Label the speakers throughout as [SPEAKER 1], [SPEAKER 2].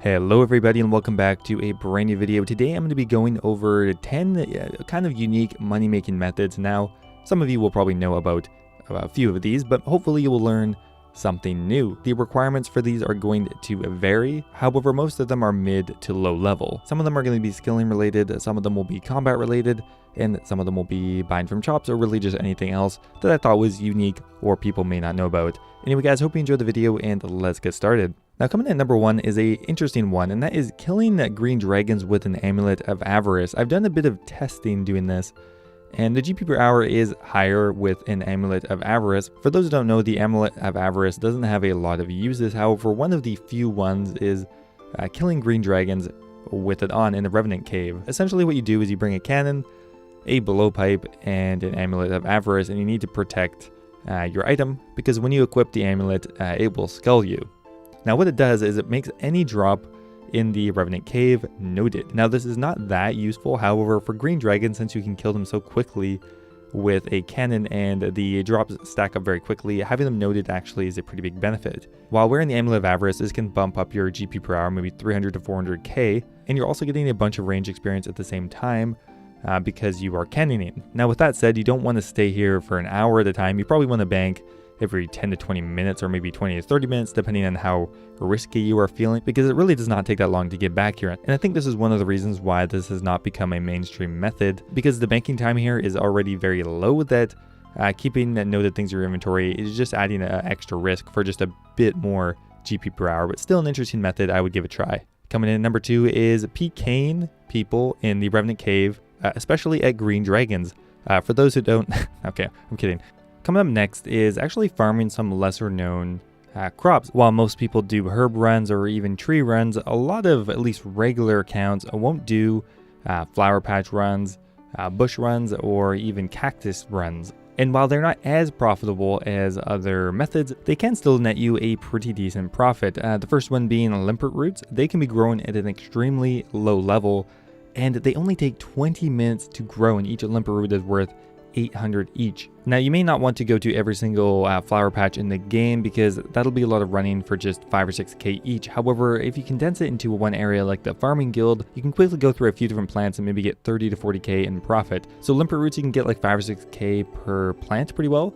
[SPEAKER 1] Hello everybody and welcome back to a brand new video. Today I'm going to be going over 10 kind of unique money making methods. Now some of you will probably know about a few of these, but hopefully you will learn something new. The requirements for these are going to vary, however most of them are mid to low level. Some of them are going to be skilling related, some of them will be combat related, and some of them will be buying from shops or really just anything else that I thought was unique or people may not know about. Anyway guys, hope you enjoyed the video and let's get started. Now coming in at number 1 is a interesting one, and that is killing green dragons with an Amulet of Avarice. I've done a bit of testing doing this, and the GP per hour is higher with an Amulet of Avarice. For those who don't know, the Amulet of Avarice doesn't have a lot of uses. However, one of the few ones is killing green dragons with it on in the Revenant Cave. Essentially what you do is you bring a cannon, a blowpipe, and an Amulet of Avarice, and you need to protect your item, because when you equip the amulet, it will skull you. Now what it does is it makes any drop in the Revenant Cave noted. Now this is not that useful, however for green dragons, since you can kill them so quickly with a cannon and the drops stack up very quickly, having them noted actually is a pretty big benefit. While wearing the Amulet of Avarice, this can bump up your GP per hour maybe 300 to 400k, and you're also getting a bunch of range experience at the same time because you are cannoning. Now with that said, you don't want to stay here for an hour at a time. You probably want to bank every 10 to 20 minutes or maybe 20 to 30 minutes depending on how risky you are feeling, because it really does not take that long to get back here. And I think this is one of the reasons why this has not become a mainstream method, because the banking time here is already very low, that keeping noted things in your inventory is just adding an extra risk for just a bit more GP per hour, but still an interesting method. I would give it a try. Coming in at number 2 is PKing people in the Revenant Cave, especially at green dragons. For those who don't, okay, I'm kidding. Coming up next is actually farming some lesser known crops. While most people do herb runs or even tree runs, a lot of at least regular accounts won't do flower patch runs, bush runs, or even cactus runs. And while they're not as profitable as other methods, they can still net you a pretty decent profit. The first one being limpet roots. They can be grown at an extremely low level, and they only take 20 minutes to grow, and each limpet root is worth 800 each. Now you may not want to go to every single flower patch in the game, because that'll be a lot of running for just 5 or 6k each. However, if you condense it into one area like the farming guild, you can quickly go through a few different plants and maybe get 30 to 40k in profit. So limpet roots, you can get like 5 or 6k per plant pretty well.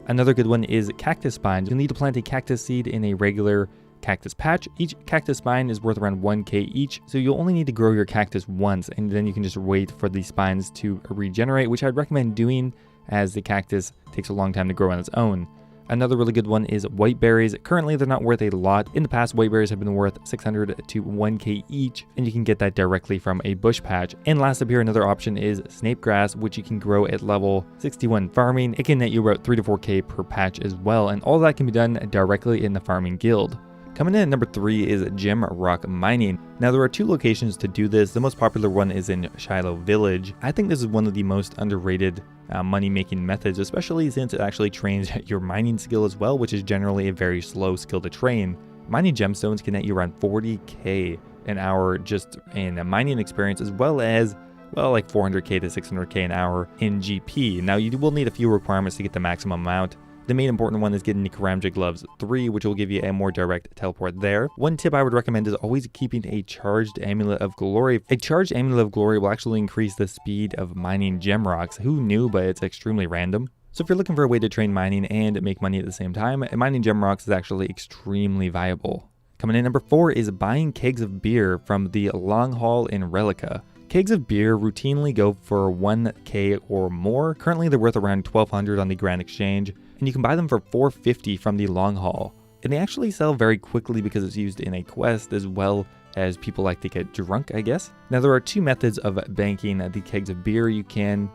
[SPEAKER 1] Another good one is cactus spines. You'll need to plant a cactus seed in a regular cactus patch. Each cactus spine is worth around 1k each, so you'll only need to grow your cactus once, and then you can just wait for the spines to regenerate, which I'd recommend doing as the cactus takes a long time to grow on its own. Another really good one is white berries. Currently they're not worth a lot. In the past, white berries have been worth 600 to 1k each, and you can get that directly from a bush patch. And last up here, another option is snape grass, which you can grow at level 61 farming. It can net you about 3 to 4k per patch as well, and all that can be done directly in the farming guild. Coming in at number 3 is gem rock mining. Now there are 2 locations to do this. The most popular one is in Shiloh Village. I think this is one of the most underrated money making methods, especially since it actually trains your mining skill as well, which is generally a very slow skill to train. Mining gemstones can net you around 40k an hour just in a mining experience, as well as, well, like 400k to 600k an hour in GP. Now you will need a few requirements to get the maximum amount. The main important one is getting the Karambwans gloves 3, which will give you a more direct teleport there. One tip I would recommend is always keeping a charged Amulet of Glory. A charged Amulet of Glory will actually increase the speed of mining gem rocks. Who knew, but it's extremely random. So if you're looking for a way to train mining and make money at the same time, mining gem rocks is actually extremely viable. Coming in number 4 is buying kegs of beer from the long haul in Relica. Kegs of beer routinely go for 1k or more. Currently they're worth around 1200 on the Grand Exchange, and you can buy them for 450 from the long haul. And they actually sell very quickly because it's used in a quest, as well as people like to get drunk, I guess. Now there are 2 methods of banking the kegs of beer. You can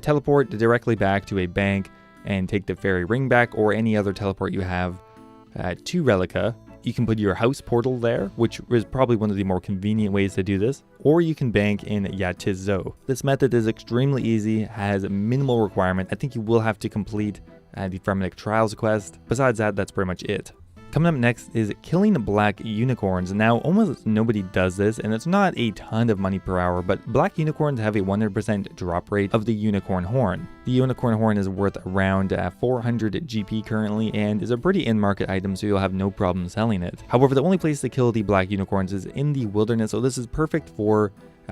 [SPEAKER 1] teleport directly back to a bank and take the fairy ring back, or any other teleport you have to Relica. You can put your house portal there, which is probably one of the more convenient ways to do this, or you can bank in Yatizo. This method is extremely easy, has minimal requirement. I think you will have to complete the Fremennik Trials quest. Besides that, that's pretty much it. Coming up next is killing black unicorns. Now, almost nobody does this, and it's not a ton of money per hour, but black unicorns have a 100% drop rate of the unicorn horn. The unicorn horn is worth around 400 GP currently, and is a pretty in-market item, so you'll have no problem selling it. However, the only place to kill the black unicorns is in the wilderness, so this is perfect for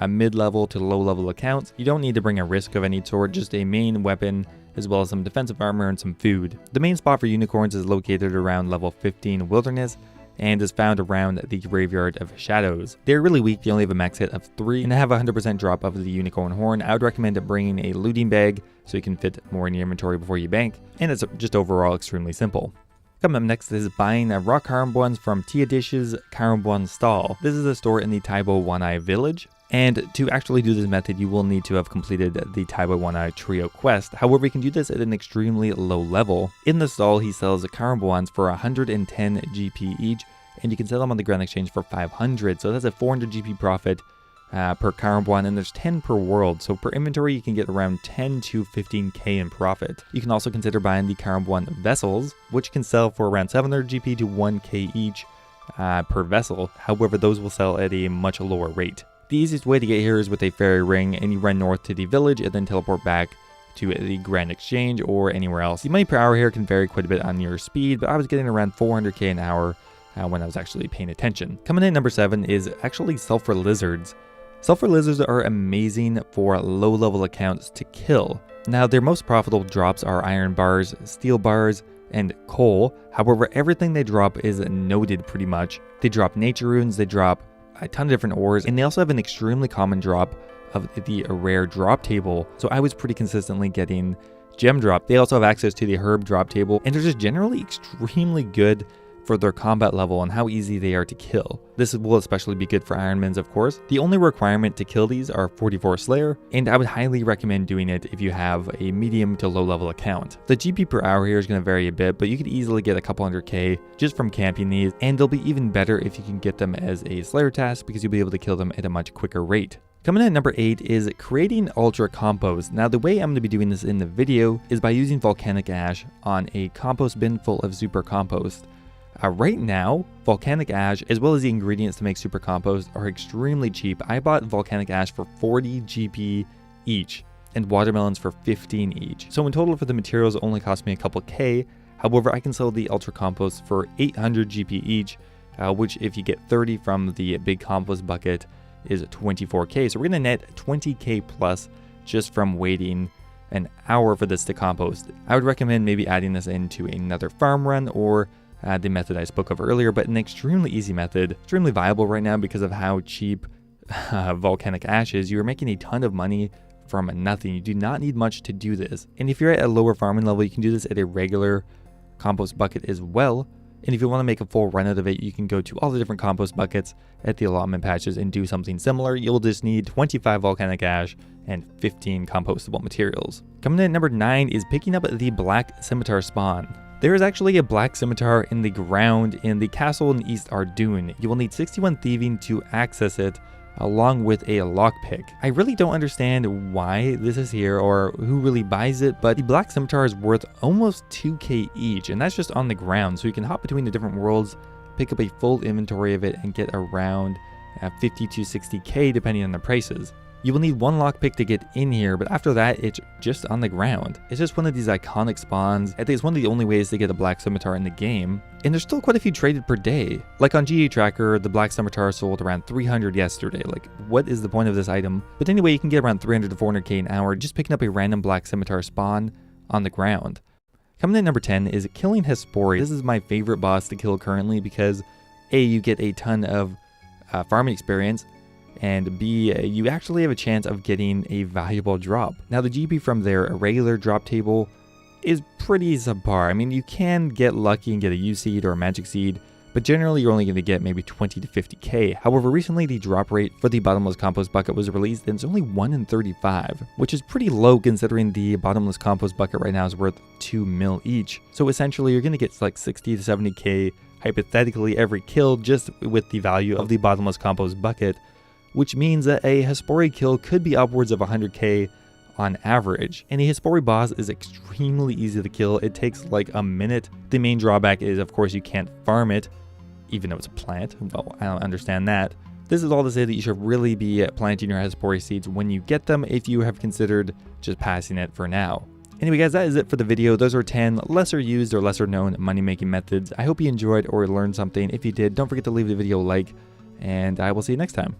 [SPEAKER 1] mid-level to low-level accounts. You don't need to bring a risk of any sort, just a main weapon, as well as some defensive armor and some food. The main spot for unicorns is located around level 15 wilderness, and is found around the Graveyard of Shadows. They're really weak, they only have a max hit of 3, and have a 100% drop of the unicorn horn. I would recommend bringing a looting bag, so you can fit more in your inventory before you bank, and it's just overall extremely simple. Coming up next is buying raw Karambwans from Tia Dish's Karambwan stall. This is a store in the Taibo Wanai village. And to actually do this method, you will need to have completed the Taibo Wanai trio quest. However, you can do this at an extremely low level. In the stall, he sells Karambwans for 110 GP each, and you can sell them on the Grand Exchange for 500. So that's a 400 GP profit per Karambwan, and there's 10 per world. So per inventory, you can get around 10 to 15k in profit. You can also consider buying the Karambwan vessels, which can sell for around 700 GP to 1k each per vessel. However, those will sell at a much lower rate. The easiest way to get here is with a fairy ring, and you run north to the village and then teleport back to the Grand Exchange or anywhere else. The money per hour here can vary quite a bit on your speed, but I was getting around 400k an hour when I was actually paying attention. Coming in at number 7 is actually Sulphur Lizards. Sulphur Lizards are amazing for low-level accounts to kill. Now, their most profitable drops are iron bars, steel bars, and coal. However, everything they drop is noted pretty much. They drop nature runes, they drop a ton of different ores, and they also have an extremely common drop of the rare drop table. So I was pretty consistently getting gem drop. They also have access to the herb drop table, and they're just generally extremely good for their combat level and how easy they are to kill. This will especially be good for Ironmans, of course. The only requirement to kill these are 44 Slayer, and I would highly recommend doing it if you have a medium to low level account. The GP per hour here is going to vary a bit, but you could easily get a couple 100k just from camping these, and they'll be even better if you can get them as a Slayer task, because you'll be able to kill them at a much quicker rate. Coming in at number 8 is creating ultra compost. Now, the way I'm going to be doing this in the video is by using volcanic ash on a compost bin full of super compost. Right now, volcanic ash, as well as the ingredients to make super compost, are extremely cheap. I bought volcanic ash for 40 GP each, and watermelons for 15 each. So in total for the materials, it only cost me a couple K. However, I can sell the ultra compost for 800 GP each, which if you get 30 from the big compost bucket is 24k. So we're gonna net 20k plus just from waiting an hour for this to compost. I would recommend maybe adding this into another farm run, or the method I spoke of earlier, but an extremely easy method, extremely viable right now because of how cheap volcanic ash is. You're making a ton of money from nothing. You do not need much to do this. And if you're at a lower farming level, you can do this at a regular compost bucket as well. And if you want to make a full run out of it, you can go to all the different compost buckets at the allotment patches and do something similar. You'll just need 25 volcanic ash and 15 compostable materials. Coming in at number 9 is picking up the black scimitar spawn. There is actually a black scimitar in the ground in the castle in East Ardoon. You will need 61 thieving to access it, along with a lockpick. I really don't understand why this is here or who really buys it, but the black scimitar is worth almost 2k each, and that's just on the ground, so you can hop between the different worlds, pick up a full inventory of it, and get around 50 to 60k depending on the prices. You will need one lockpick to get in here, but after that, it's just on the ground. It's just one of these iconic spawns. I think it's one of the only ways to get a black scimitar in the game, and there's still quite a few traded per day. Like on GE Tracker, the black scimitar sold around 300 yesterday. Like, what is the point of this item? But anyway, you can get around 300 to 400k an hour just picking up a random black scimitar spawn on the ground. Coming in at number 10 is killing Hespori. This is my favorite boss to kill currently because A, you get a ton of farming experience, and B, you actually have a chance of getting a valuable drop. Now, the GP from their regular drop table is pretty subpar. I mean, you can get lucky and get a U seed or a magic seed, but generally you're only going to get maybe 20 to 50k. However, recently the drop rate for the bottomless compost bucket was released, and it's only 1 in 35, which is pretty low considering the bottomless compost bucket right now is worth 2 mil each. So essentially you're going to get like 60 to 70k hypothetically every kill just with the value of the bottomless compost bucket, which means that a Hespori kill could be upwards of 100k on average. And the Hespori boss is extremely easy to kill. It takes like a minute. The main drawback is, of course, you can't farm it, even though it's a plant. Well, I don't understand that. This is all to say that you should really be planting your Hespori seeds when you get them if you have considered just passing it for now. Anyway guys, that is it for the video. Those are 10 lesser used or lesser known money making methods. I hope you enjoyed or learned something. If you did, don't forget to leave the video a like, and I will see you next time.